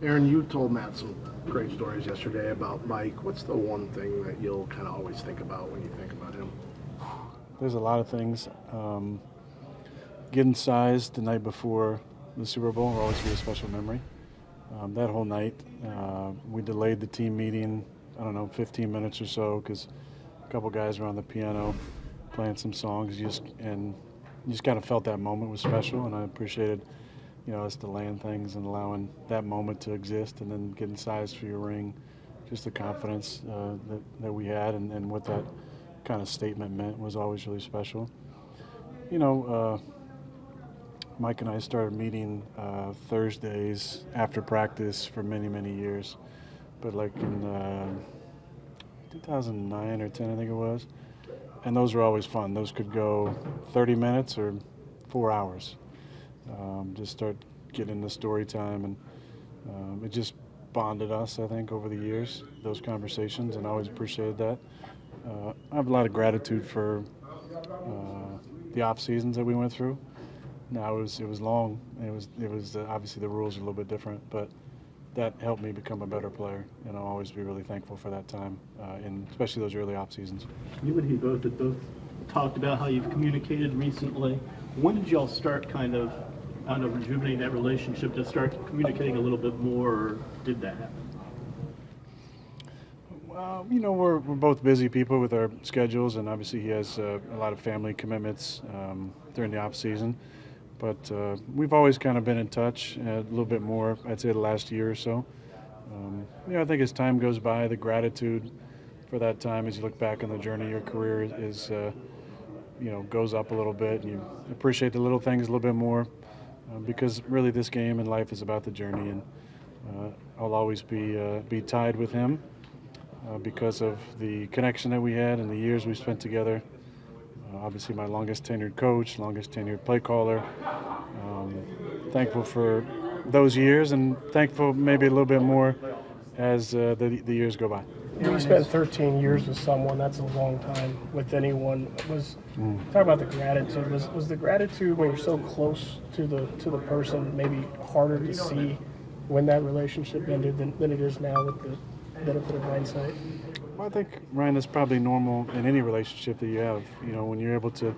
Aaron, you told Matt some great stories yesterday about Mike. What's the one thing that you'll kind of always think about when you think about him? There's a lot of things. Getting sized the night before the Super Bowl will always be a special memory. That whole night, we delayed the team meeting, 15 minutes or so, because a couple guys were on the piano playing some songs. You just kind of felt that moment was special, and I appreciated, us delaying things and allowing that moment to exist, and then getting sized for your ring. Just the confidence that we had, and what that kind of statement meant was always really special. You know, Mike and I started meeting Thursdays after practice for many, many years. But like in 2009 or 10, I think it was. And those were always fun. Those could go 30 minutes or 4 hours. Just start getting into story time. And it just bonded us, I think, over the years, those conversations, and I always appreciated that. I have a lot of gratitude for the off seasons that we went through. Now it was long. It was obviously the rules are a little bit different, but that helped me become a better player, and I'll always be really thankful for that time, and especially those early off seasons. You and he both talked about how you've communicated recently. When did y'all start kind of, rejuvenating that relationship to start communicating a little bit more, or did that happen? Well, we're both busy people with our schedules, and obviously he has a lot of family commitments during the off season. But we've always kind of been in touch a little bit more, I'd say, the last year or so. I think as time goes by, the gratitude for that time as you look back on the journey of your career is, goes up a little bit, and you appreciate the little things a little bit more, because really this game and life is about the journey, and I'll always be tied with him because of the connection that we had and the years we spent together. Obviously my longest tenured coach, longest tenured play caller. Thankful for those years, and thankful maybe a little bit more as the years go by. You spent 13 years with someone. That's a long time with anyone. Talk about the gratitude. Was the gratitude when you're so close to the person maybe harder to see when that relationship ended than it is now with the benefit of hindsight? Well, I think, Ryan, that's probably normal in any relationship that you have. When you're able to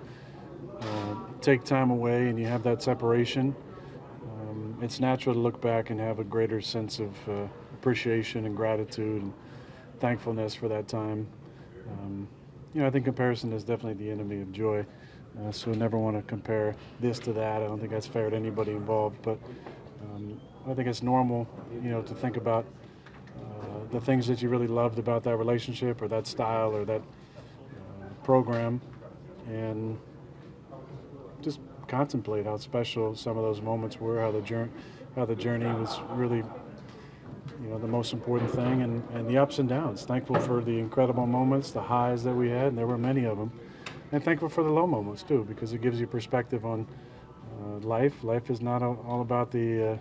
take time away and you have that separation, it's natural to look back and have a greater sense of appreciation and gratitude and thankfulness for that time. I think comparison is definitely the enemy of joy. So I never want to compare this to that. I don't think that's fair to anybody involved. But I think it's normal, to think about the things that you really loved about that relationship or that style or that program, and just contemplate how special some of those moments were, how the journey was really, the most important thing, and the ups and downs. Thankful for the incredible moments, the highs that we had, and there were many of them, and thankful for the low moments too, because it gives you perspective on life. Life is not all about the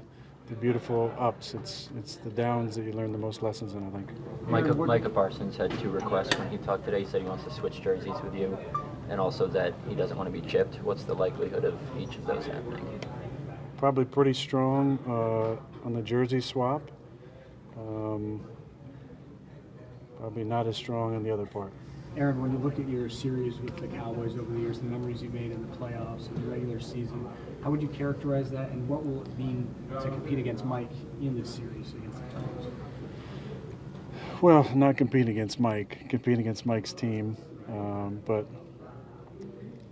beautiful ups. It's the downs that you learn the most lessons in, I think. Micah Parsons had two requests when he talked today. He said he wants to switch jerseys with you, and also that he doesn't want to be chipped. What's the likelihood of each of those happening? Probably pretty strong on the jersey swap. Probably not as strong on the other part. Aaron, when you look at your series with the Cowboys over the years, the memories you made in the playoffs and the regular season, how would you characterize that, and what will it mean to compete against Mike in this series against the Cowboys? Well, not competing against Mike, competing against Mike's team, but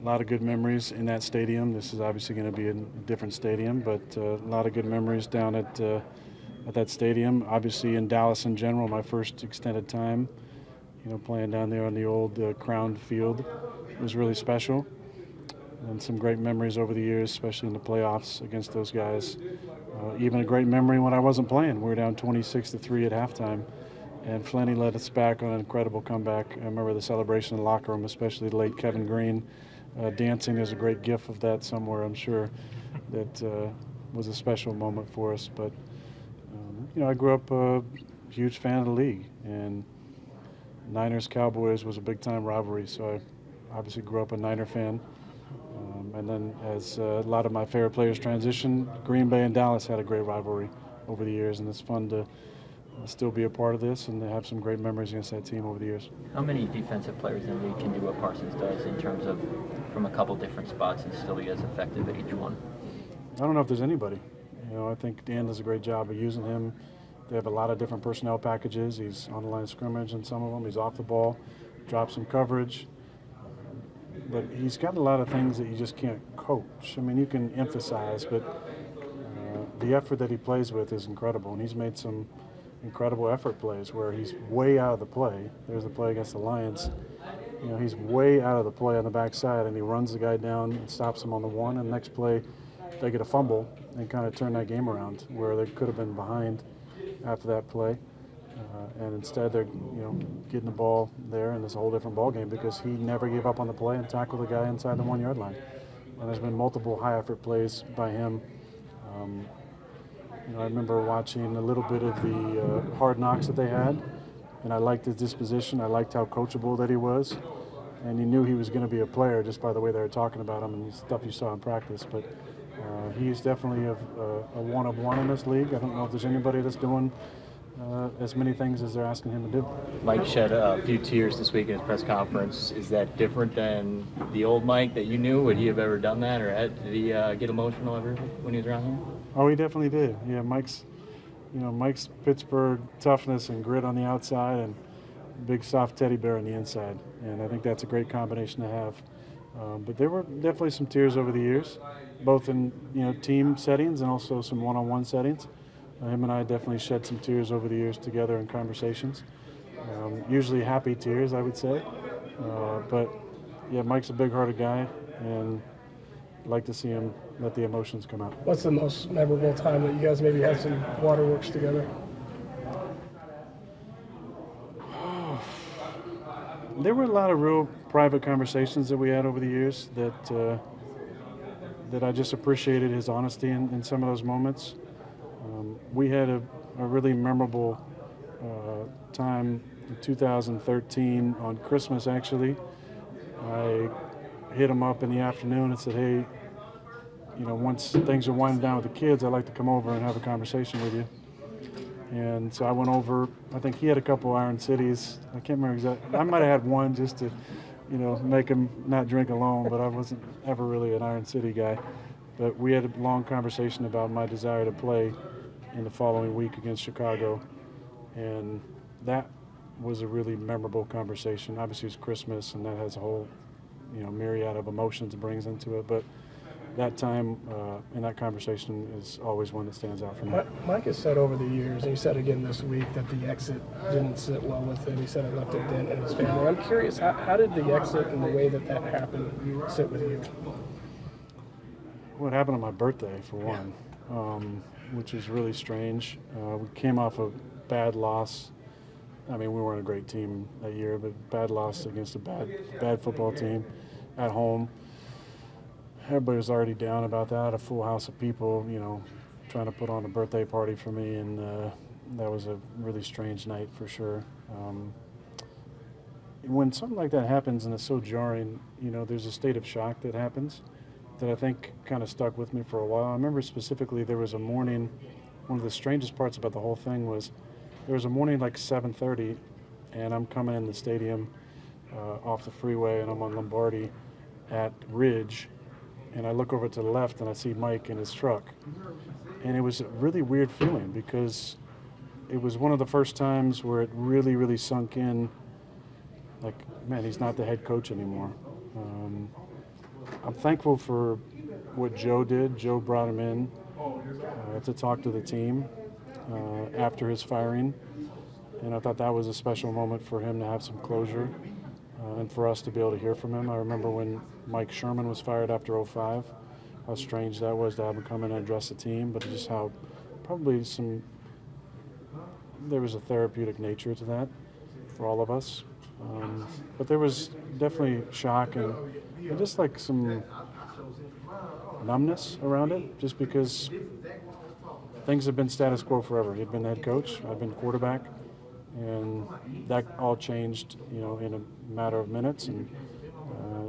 a lot of good memories in that stadium. This is obviously going to be a different stadium, but a lot of good memories down at that stadium. Obviously in Dallas in general, my first extended time, playing down there on the old Crown Field was really special. And some great memories over the years, especially in the playoffs against those guys. Even a great memory when I wasn't playing. We were down 26-3 at halftime, and Flenny led us back on an incredible comeback. I remember the celebration in the locker room, especially the late Kevin Green dancing. There's a great gif of that somewhere, I'm sure, that was a special moment for us. But, I grew up a huge fan of the league, and Niners-Cowboys was a big-time rivalry, so I obviously grew up a Niner fan. And then as a lot of my favorite players transitioned, Green Bay and Dallas had a great rivalry over the years, and it's fun to still be a part of this and to have some great memories against that team over the years. How many defensive players in the league can do what Parsons does in terms of from a couple different spots and still be as effective at each one? I don't know if there's anybody. I think Dan does a great job of using him. They have a lot of different personnel packages. He's on the line of scrimmage in some of them. He's off the ball, drops some coverage. But he's got a lot of things that you just can't coach. I mean, you can emphasize, but the effort that he plays with is incredible. And he's made some incredible effort plays where he's way out of the play. There's the play against the Lions. He's way out of the play on the backside, and he runs the guy down and stops him on the one. And the next play, they get a fumble and kind of turn that game around where they could have been behind after that play. And instead they're getting the ball there, and it's a whole different ball game because he never gave up on the play and tackled the guy inside the 1 yard line. And there's been multiple high effort plays by him. I remember watching a little bit of the Hard Knocks that they had, and I liked his disposition. I liked how coachable that he was, and you knew he was going to be a player just by the way they were talking about him and the stuff you saw in practice. But he's definitely a one of one in this league. I don't know if there's anybody that's doing as many things as they're asking him to do. Mike shed a few tears this week in his press conference. Is that different than the old Mike that you knew? Would he have ever done that, or did he get emotional ever when he was around here? Oh, he definitely did. Yeah, Mike's Pittsburgh toughness and grit on the outside, and big soft teddy bear on the inside. And I think that's a great combination to have. But there were definitely some tears over the years, both in team settings and also some one-on-one settings. Him and I definitely shed some tears over the years together in conversations. Usually happy tears, I would say. But yeah, Mike's a big-hearted guy, and I'd like to see him let the emotions come out. What's the most memorable time that you guys maybe had some waterworks together? There were a lot of real private conversations that we had over the years that I just appreciated his honesty in some of those moments. We had a really memorable time in 2013 on Christmas, actually. I hit him up in the afternoon and said, hey, once things are winding down with the kids, I'd like to come over and have a conversation with you. And so I went over. I think he had a couple Iron Cities. I can't remember exactly. I might have had one just to, make him not drink alone, but I wasn't ever really an Iron City guy. But we had a long conversation about my desire to play in the following week against Chicago. And that was a really memorable conversation. Obviously, it's Christmas, and that has a whole, myriad of emotions it brings into it. But that time in that conversation is always one that stands out for me. Mike has said over the years, and he said again this week, that the exit didn't sit well with him. He said it left a dent in his family. I'm curious, how did the exit and the way that happened sit with you? Well, it happened on my birthday, for one, which was really strange. We came off a bad loss. I mean, we weren't a great team that year, but bad loss against a bad football team at home. Everybody was already down about that, a full house of people, trying to put on a birthday party for me, and that was a really strange night for sure. When something like that happens and it's so jarring, there's a state of shock that happens that I think kind of stuck with me for a while. I remember specifically there was a morning, one of the strangest parts about the whole thing was there was a morning like 7:30, and I'm coming in the stadium off the freeway, and I'm on Lombardi at Ridge, and I look over to the left and I see Mike in his truck. And it was a really weird feeling because it was one of the first times where it really, really sunk in, like, man, he's not the head coach anymore. I'm thankful for what Joe did. Joe brought him in to talk to the team after his firing. And I thought that was a special moment for him to have some closure and for us to be able to hear from him. I remember when Mike Sherman was fired after 2005, how strange that was to have him come in and address the team, but just how probably there was a therapeutic nature to that for all of us. But there was definitely shock and just like some numbness around it, just because things have been status quo forever. He'd been head coach, I'd been quarterback, and that all changed, in a matter of minutes, and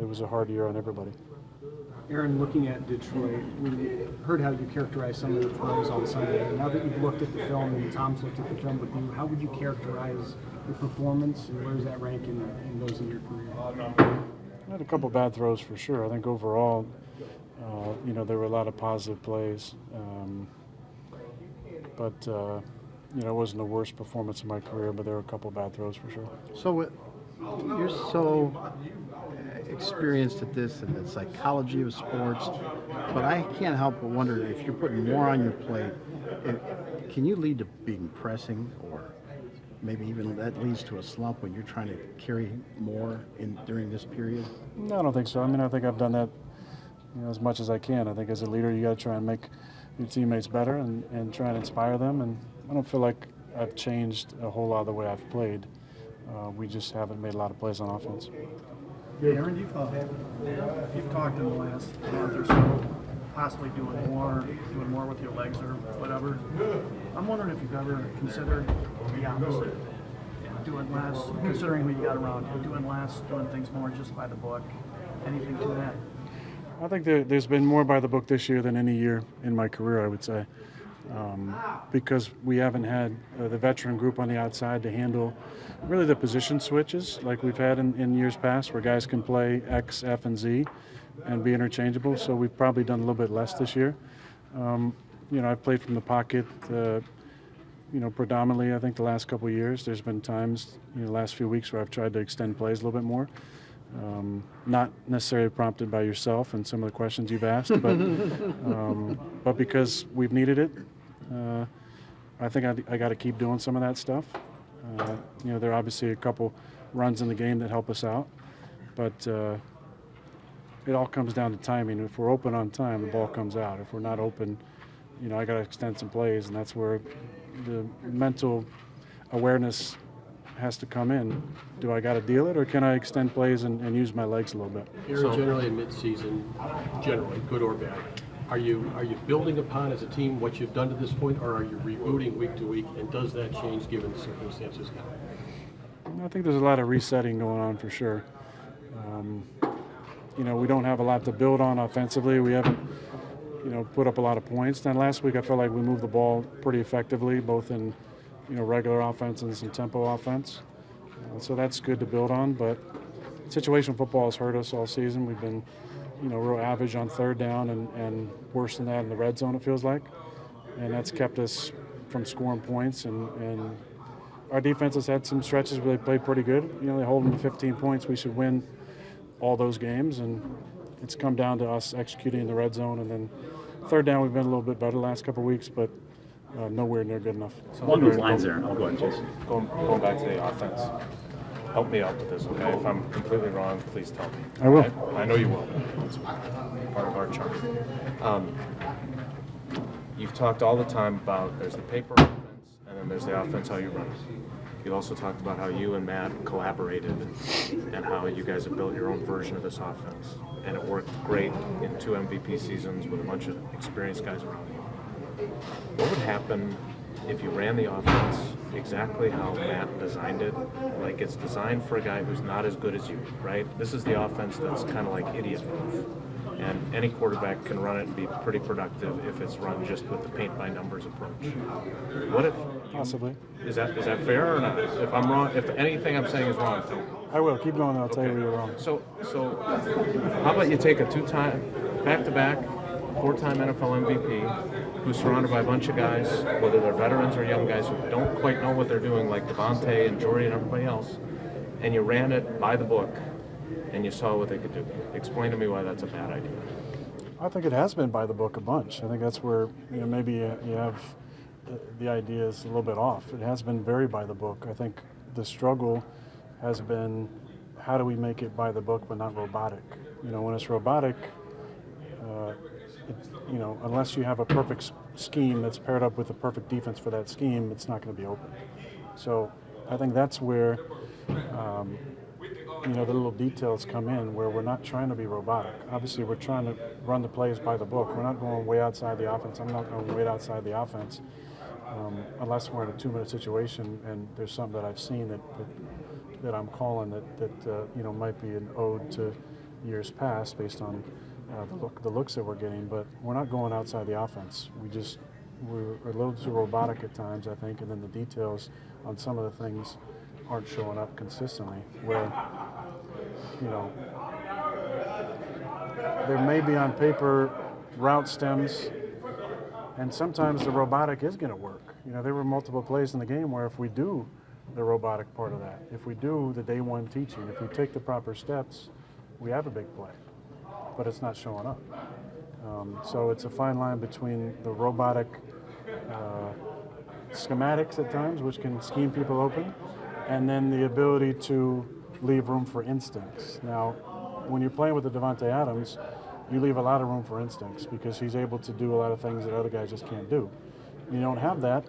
it was a hard year on everybody. Aaron, looking at Detroit, we heard how you characterized some of the throws on Sunday. Now that you've looked at the film and Tom's looked at the film with you, how would you characterize your performance, and where does that rank in those in your career? I had a couple bad throws for sure. I think overall, there were a lot of positive plays. It wasn't the worst performance of my career, but there were a couple bad throws for sure. So you're so experienced at this and the psychology of sports, but I can't help but wonder if you're putting more on your plate, can you lead to being pressing, or maybe even that leads to a slump when you're trying to carry more during this period? No, I don't think so. I mean, I think I've done that as much as I can. I think as a leader, you got to try and make your teammates better and try and inspire them. And I don't feel like I've changed a whole lot of the way I've played. We just haven't made a lot of plays on offense. Aaron, you've talked in the last month or so, possibly doing more with your legs or whatever. I'm wondering if you've ever considered the opposite, doing less, considering who you got around you, doing less, doing things more just by the book. Anything to that? I think there's been more by the book this year than any year in my career, I would say, because we haven't had the veteran group on the outside to handle really the position switches like we've had in years past, where guys can play X, F, and Z and be interchangeable. So we've probably done a little bit less this year. I've played from the pocket, predominantly, I think, the last couple of years. There's been times, the last few weeks, where I've tried to extend plays a little bit more. Not necessarily prompted by yourself and some of the questions you've asked, but because we've needed it. I think I got to keep doing some of that stuff. There are obviously a couple runs in the game that help us out, but it all comes down to timing. If we're open on time, the ball comes out. If we're not open, I got to extend some plays, and that's where the mental awareness has to come in. Do I got to deal it, or can I extend plays and use my legs a little bit? Generally in mid-season, generally, good or bad, are you building upon as a team what you've done to this point, or are you rebooting week to week, and does that change given the circumstances now? I think there's a lot of resetting going on for sure. We don't have a lot to build on offensively. We haven't, put up a lot of points. Then last week I felt like we moved the ball pretty effectively, both in regular offense and some tempo offense. So that's good to build on, but situational football has hurt us all season. We've been, real average on third down and worse than that in the red zone, it feels like. And that's kept us from scoring points. And our defense has had some stretches where they played pretty good. They hold them to 15 points. We should win all those games. And it's come down to us executing in the red zone. And then third down, we've been a little bit better the last couple of weeks, but nowhere near good enough. So along those lines there, I'll go ahead, Jason. Going back to the offense, help me out with this, okay? If I'm completely wrong, please tell me. I will. Okay? I know you will. It's part of our chart. You've talked all the time about there's the paper offense, and then there's the offense, how you run it. You also talked about how you and Matt collaborated and how you guys have built your own version of this offense. And it worked great in 2 MVP seasons with a bunch of experienced guys around you. What would happen if you ran the offense exactly how Matt designed it? Like, it's designed for a guy who's not as good as you, right? This is the offense that's kind of like idiot-proof. And any quarterback can run it and be pretty productive if it's run just with the paint-by-numbers approach. What if Possibly. Is that fair or not? If I'm wrong, if anything I'm saying is wrong, tell me. I will. Keep going, and I'll tell you where you're wrong. So how about you take a 2-time, back-to-back, 4-time NFL MVP who's surrounded by a bunch of guys, whether they're veterans or young guys who don't quite know what they're doing, like Devontae and Jordy and everybody else, and you ran it by the book, and you saw what they could do. Explain to me why that's a bad idea. I think it has been by the book a bunch. I think that's where maybe you have the idea is a little bit off. It has been very by the book. I think the struggle has been how do we make it by the book but not robotic. When it's robotic, unless you have a perfect scheme that's paired up with a perfect defense for that scheme, it's not going to be open. So I think that's where the little details come in, where we're not trying to be robotic. Obviously, we're trying to run the plays by the book. We're not going way outside the offense. I'm not going way outside the offense unless we're in a 2-minute situation and there's something that I've seen that I'm calling that might be an ode to years past based on the looks that we're getting, but we're not going outside the offense. We're a little too robotic at times, I think, and then the details on some of the things aren't showing up consistently. Where, you know, there may be on paper route stems, and sometimes the robotic is going to work. You know, there were multiple plays in the game where if we do the robotic part of that, if we do the day one teaching, if we take the proper steps, we have a big play, but it's not showing up. So it's a fine line between the robotic schematics at times, which can scheme people open, and then the ability to leave room for instincts. Now, when you're playing with the Devontae Adams, you leave a lot of room for instincts because he's able to do a lot of things that other guys just can't do. When you don't have that,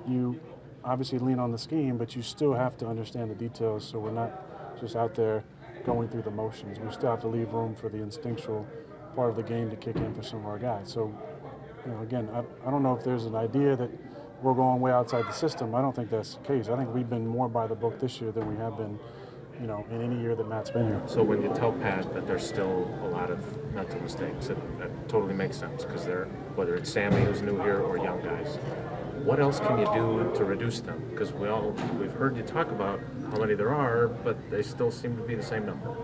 you obviously lean on the scheme, but you still have to understand the details, so we're not just out there going through the motions. We still have to leave room for the instinctual part of the game to kick in for some of our guys. So, you know, again, I don't know if there's an idea that we're going way outside the system. I don't think that's the case. I think we've been more by the book this year than we have been, you know, in any year that Matt's been here. So when you tell Pat that there's still a lot of mental mistakes, that totally makes sense because they're, whether it's Sammy who's new here or young guys, what else can you do to reduce them? Because we've heard you talk about how many there are, but they still seem to be the same number.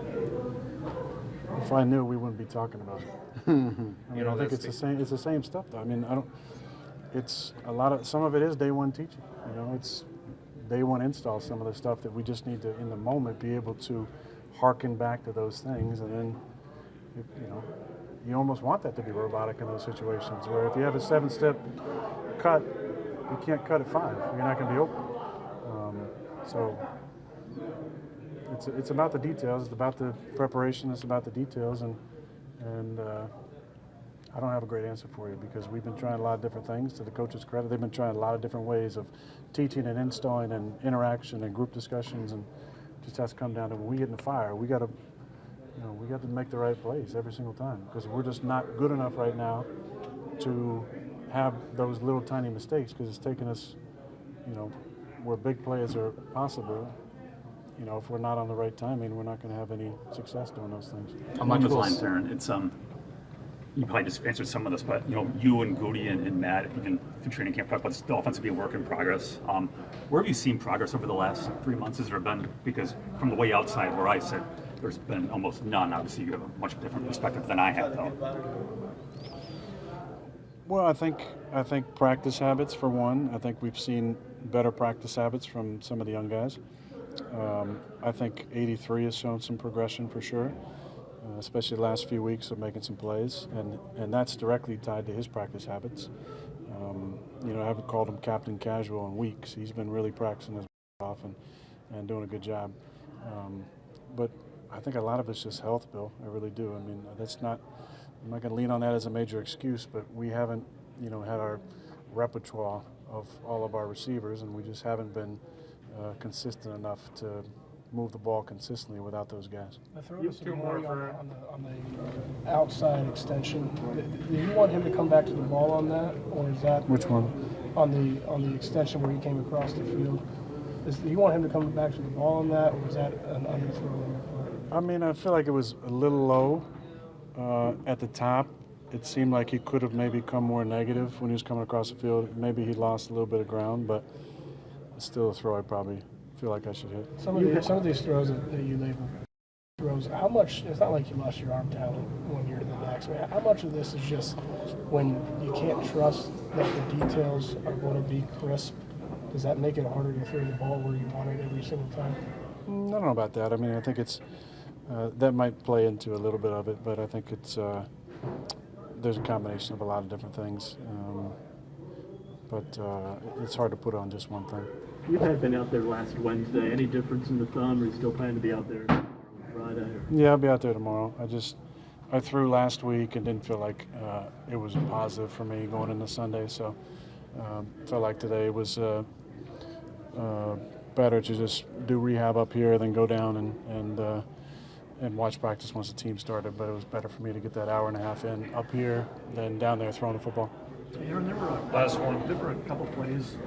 If I knew, we wouldn't be talking about it. I mean, You know, I think it's the same. It's the same stuff, though. I mean, it's a lot of. Some of it is day one teaching. You know, it's day one install. Some of the stuff that we just need to, in the moment, be able to hearken back to those things, and then, you know, you almost want that to be robotic in those situations. Where if you have a 7-step cut, you can't cut at 5. You're not going to be open. So. It's about the details. It's about the preparation. It's about the details, and I don't have a great answer for you because we've been trying a lot of different things. To the coaches' credit, they've been trying a lot of different ways of teaching and installing and interaction and group discussions, and just has to come down to when we get in the fire, we got to make the right plays every single time because we're just not good enough right now to have those little tiny mistakes because it's taken us, you know, where big plays are possible. You know, if we're not on the right timing, we're not going to have any success doing those things. Along those lines, Aaron, it's you probably just answered some of this, but you know, you and Goody and Matt, even through training camp, talked about the offense to be a work in progress. Where have you seen progress over the last 3 months? Has there been, because from the way outside where I sit, there's been almost none. Obviously, you have a much different perspective than I have, though. Well, I think practice habits for one. I think we've seen better practice habits from some of the young guys. I think 83 has shown some progression for sure, especially the last few weeks of making some plays, and that's directly tied to his practice habits. You know, I haven't called him captain casual in weeks. He's been really practicing his off and doing a good job. But I think a lot of it's just health, Bill. I really do. I mean, I'm not going to lean on that as a major excuse, but we haven't, you know, had our repertoire of all of our receivers, and we just haven't been consistent enough to move the ball consistently without those guys. I throw this to Maury on the outside extension. Do you want him to come back to the ball on that, or is that Which one? On the extension where he came across the field? Do you want him to come back to the ball on that, or is that an underthrow on your part? I mean, I feel like it was a little low at the top. It seemed like he could have maybe come more negative when he was coming across the field. Maybe he lost a little bit of ground, but it's still a throw I probably feel like I should hit. Some of these throws that you label throws, how much, it's not like you lost your arm talent when you're to the next. I mean, how much of this is just when you can't trust that the details are going to be crisp? Does that make it harder to throw the ball where you want it every single time? I don't know about that. I mean, I think it's that might play into a little bit of it, but I think it's there's a combination of a lot of different things. But it's hard to put on just one thing. You had been out there last Wednesday. Any difference in the thumb, or you still planning to be out there tomorrow, Friday? Or? Yeah, I'll be out there tomorrow. I threw last week and didn't feel like it was a positive for me going into Sunday, so felt like today was better to just do rehab up here than go down and watch practice once the team started. But it was better for me to get that hour and a half in up here than down there throwing the football. Aaron, there were a couple plays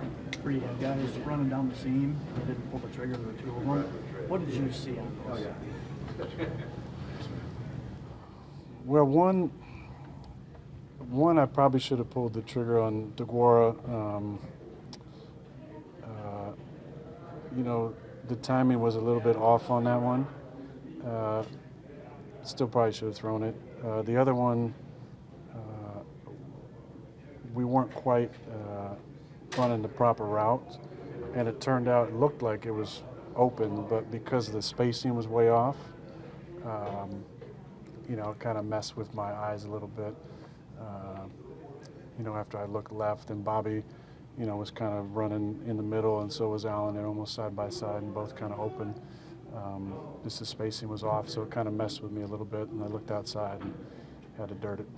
where you had guys running down the seam. They didn't pull the trigger. There were two of them. What did you see on those? Well, one I probably should have pulled the trigger on DeGuara. You know, the timing was a little bit off on that one. Still probably should have thrown it. The other one, we weren't quite running the proper route, and it turned out, it looked like it was open, but because the spacing was way off, you know, it kind of messed with my eyes a little bit. You know, after I looked left, and Bobby, you know, was kind of running in the middle, and so was Allen. They're almost side by side and both kind of open. Just the spacing was off, so it kind of messed with me a little bit, and I looked outside and had to dirt it.